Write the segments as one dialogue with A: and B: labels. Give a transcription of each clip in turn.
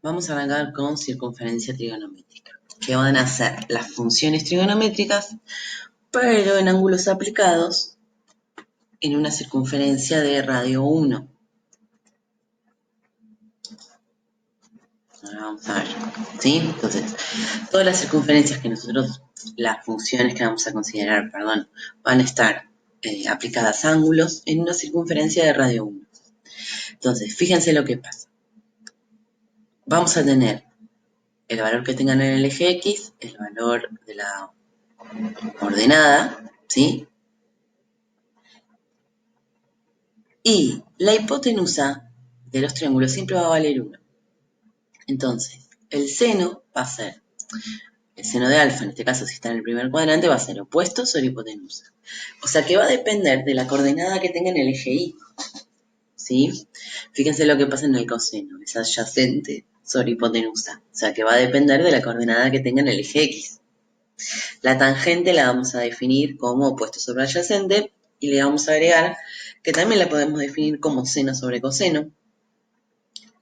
A: Vamos a arrancar con circunferencia trigonométrica, que van a ser las funciones trigonométricas, pero en ángulos aplicados en una circunferencia de radio 1. Ahora vamos a ver, ¿sí? Entonces, todas las circunferencias que las funciones que vamos a considerar, van a estar aplicadas a ángulos en una circunferencia de radio 1. Entonces, fíjense lo que pasa. Vamos a tener el valor que tengan en el eje X, el valor de la ordenada, ¿sí? Y la hipotenusa de los triángulos siempre va a valer 1. Entonces, el seno va a ser, el seno de alfa, en este caso si está en el primer cuadrante, va a ser opuesto sobre hipotenusa. O sea que va a depender de la coordenada que tenga en el eje Y, ¿sí? Fíjense lo que pasa en el coseno, es adyacente sobre hipotenusa. O sea que va a depender de la coordenada que tenga en el eje X. La tangente la vamos a definir como opuesto sobre adyacente y le vamos a agregar que también la podemos definir como seno sobre coseno.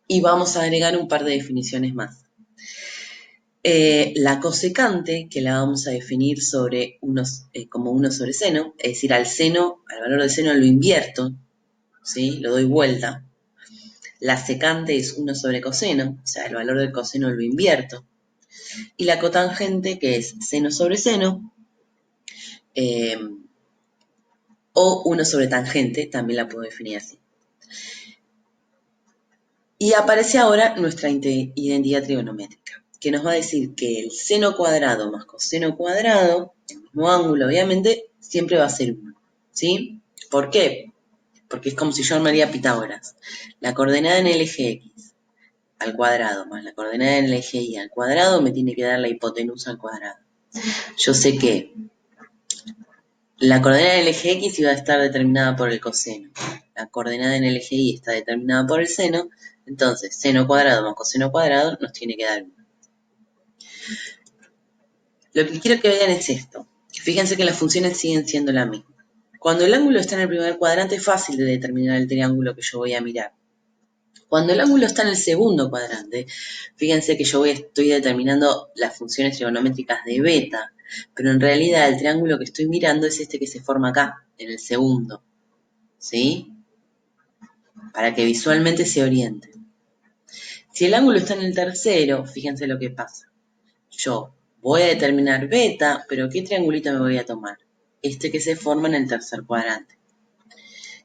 A: Y vamos a agregar un par de definiciones más. La cosecante, que la vamos a definir sobre como 1 sobre seno, es decir, al valor del seno lo invierto, ¿sí? Lo doy vuelta. La secante es 1 sobre coseno, o sea, el valor del coseno lo invierto. Y la cotangente, que es seno sobre seno, o 1 sobre tangente, también la puedo definir así. Y aparece ahora nuestra identidad trigonométrica, que nos va a decir que el seno cuadrado más coseno cuadrado, el mismo ángulo obviamente, siempre va a ser 1, ¿sí? ¿Por qué? Porque es como si yo armaría Pitágoras. La coordenada en el eje X al cuadrado más la coordenada en el eje Y al cuadrado me tiene que dar la hipotenusa al cuadrado. Yo sé que la coordenada en el eje X iba a estar determinada por el coseno. La coordenada en el eje Y está determinada por el seno. Entonces, seno cuadrado más coseno cuadrado nos tiene que dar 1. Lo que quiero que vean es esto. Fíjense que las funciones siguen siendo la misma. Cuando el ángulo está en el primer cuadrante es fácil de determinar el triángulo que yo voy a mirar. Cuando el ángulo está en el segundo cuadrante, fíjense que yo estoy determinando las funciones trigonométricas de beta, pero en realidad el triángulo que estoy mirando es este que se forma acá, en el segundo, ¿sí? Para que visualmente se orienten. Si el ángulo está en el tercero, fíjense lo que pasa. Yo voy a determinar beta, pero ¿qué triangulito me voy a tomar? Este que se forma en el tercer cuadrante.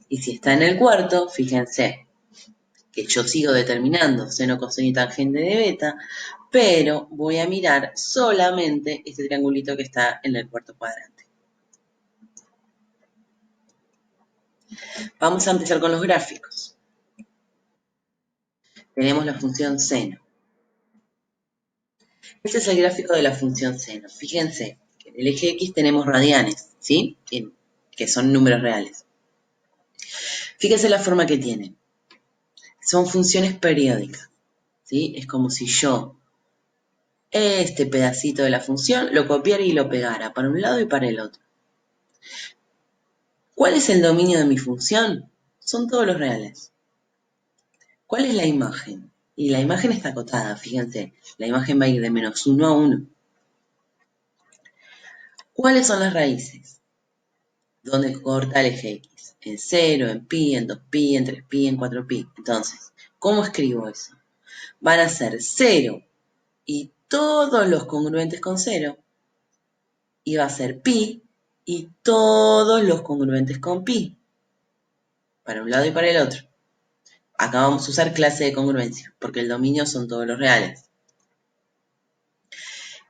A: Y si está en el cuarto, fíjense que yo sigo determinando seno, coseno y tangente de beta, pero voy a mirar solamente este triangulito que está en el cuarto cuadrante. Vamos a empezar con los gráficos. Tenemos la función seno. Este es el gráfico de la función seno. Fíjense que en el eje X tenemos radianes, ¿sí? Que son números reales. Fíjense la forma que tienen. Son funciones periódicas, ¿sí? Es como si yo este pedacito de la función lo copiara y lo pegara para un lado y para el otro. ¿Cuál es el dominio de mi función? Son todos los reales. ¿Cuál es la imagen? Y la imagen está acotada, fíjense. La imagen va a ir de menos 1 a 1. ¿Cuáles son las raíces? ¿Dónde corta el eje X? En 0, en pi, en 2pi, en 3pi, en 4pi. Entonces, ¿cómo escribo eso? Van a ser 0 y todos los congruentes con 0. Y va a ser pi y todos los congruentes con pi. Para un lado y para el otro. Acá vamos a usar clase de congruencia, porque el dominio son todos los reales.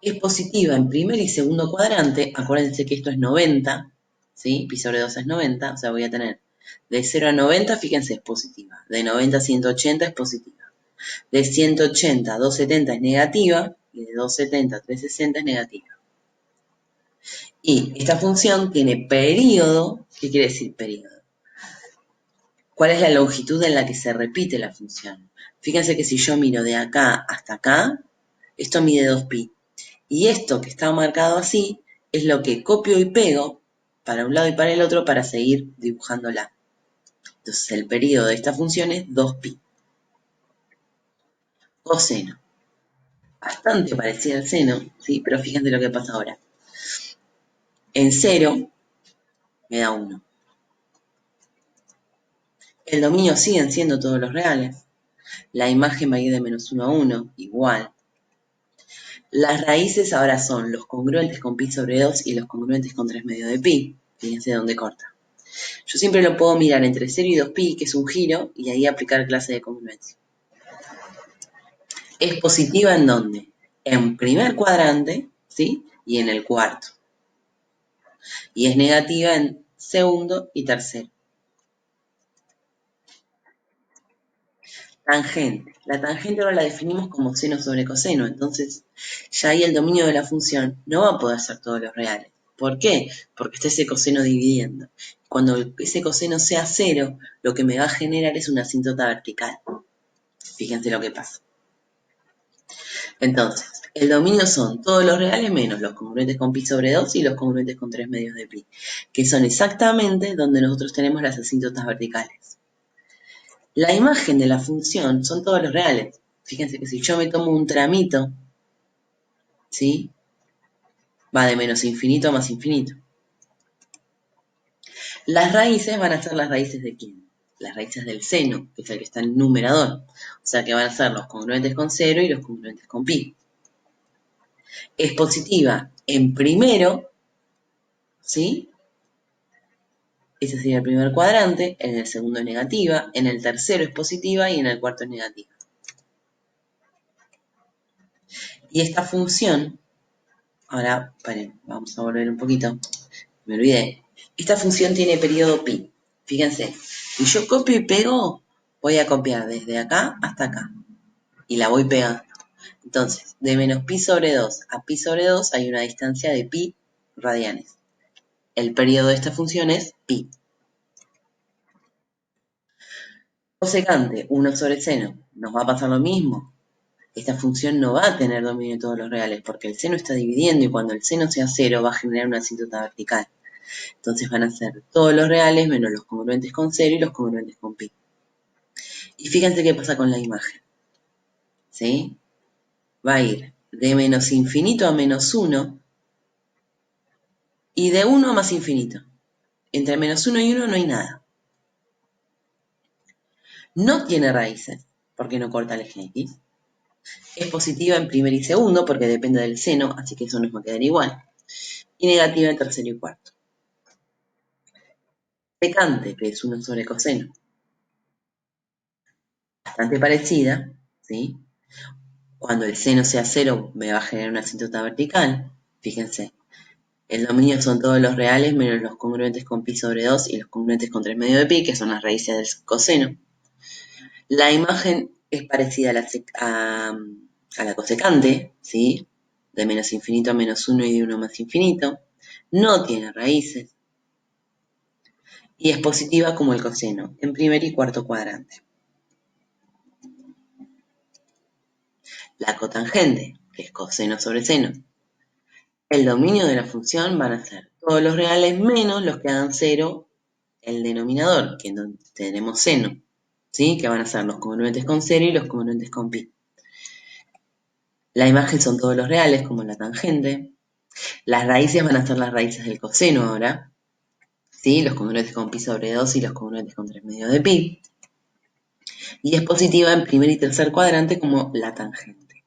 A: Es positiva en primer y segundo cuadrante, acuérdense que esto es 90, ¿sí? Pi sobre 2 es 90, o sea, voy a tener de 0 a 90, fíjense, es positiva. De 90 a 180 es positiva. De 180 a 270 es negativa, y de 270 a 360 es negativa. Y esta función tiene periodo. ¿Qué quiere decir periodo? ¿Cuál es la longitud en la que se repite la función? Fíjense que si yo miro de acá hasta acá, esto mide 2pi. Y esto que está marcado así es lo que copio y pego para un lado y para el otro para seguir dibujándola. Entonces el periodo de esta función es 2pi. coseno. Bastante parecida al seno, ¿sí? Pero fíjense lo que pasa ahora. En 0 me da 1. El dominio siguen siendo todos los reales. La imagen va a ir de -1 a 1, igual. Las raíces ahora son los congruentes con pi sobre 2 y los congruentes con 3 medios de pi. Fíjense dónde corta. Yo siempre lo puedo mirar entre 0 y 2pi, que es un giro, y ahí aplicar clase de congruencia. ¿Es positiva en dónde? En primer cuadrante, ¿sí? Y en el cuarto. Y es negativa en segundo y tercero. Tangente. La tangente ahora la definimos como seno sobre coseno, entonces ya ahí el dominio de la función no va a poder ser todos los reales. ¿Por qué? Porque está ese coseno dividiendo. Cuando ese coseno sea 0, lo que me va a generar es una asíntota vertical. Fíjense lo que pasa. Entonces, el dominio son todos los reales menos los congruentes con pi sobre 2 y los congruentes con 3 medios de pi, que son exactamente donde nosotros tenemos las asíntotas verticales. La imagen de la función son todos los reales. Fíjense que si yo me tomo un tramito, ¿sí? Va de menos infinito a más infinito. Las raíces van a ser las raíces de quién? Las raíces del seno, que es el que está en el numerador. O sea que van a ser los congruentes con 0 y los congruentes con pi. Es positiva en primero, ¿sí? Ese sería el primer cuadrante, en el segundo es negativa, en el tercero es positiva y en el cuarto es negativa. Y esta función, ahora, paren, vamos a volver un poquito, me olvidé. Esta función tiene periodo pi. Fíjense, si yo copio y pego, voy a copiar desde acá hasta acá. Y la voy pegando. Entonces, de menos pi sobre 2 a pi sobre 2 hay una distancia de pi radianes. El periodo de esta función es pi. Cosecante, 1 sobre seno, nos va a pasar lo mismo. Esta función no va a tener dominio de todos los reales porque el seno está dividiendo y cuando el seno sea 0 va a generar una asíntota vertical. Entonces van a ser todos los reales menos los congruentes con 0 y los congruentes con pi. Y fíjense qué pasa con la imagen. ¿Sí? Va a ir de menos infinito a menos 1 y de 1 a más infinito. Entre menos 1 y 1 no hay nada. No tiene raíces porque no corta el eje X. Es positiva en primer y segundo porque depende del seno, así que eso nos va a quedar igual. Y negativa en tercero y cuarto. Secante, que es 1 sobre coseno. Bastante parecida, ¿sí? Cuando el seno sea 0 me va a generar una asíntota vertical. Fíjense, el dominio son todos los reales menos los congruentes con pi sobre 2 y los congruentes con 3 medios de pi, que son las raíces del coseno. La imagen es parecida a la cosecante, ¿sí? De menos infinito a menos 1 y de 1 a más infinito. No tiene raíces. Y es positiva como el coseno, en primer y cuarto cuadrante. La cotangente, que es coseno sobre seno. El dominio de la función van a ser todos los reales menos los que hagan 0 el denominador, que no tenemos seno, ¿sí? Que van a ser los congruentes con 0 y los congruentes con pi. La imagen son todos los reales, como la tangente. Las raíces van a ser las raíces del coseno ahora, ¿sí? Los congruentes con pi sobre 2 y los congruentes con 3 medios de pi. Y es positiva en primer y tercer cuadrante como la tangente.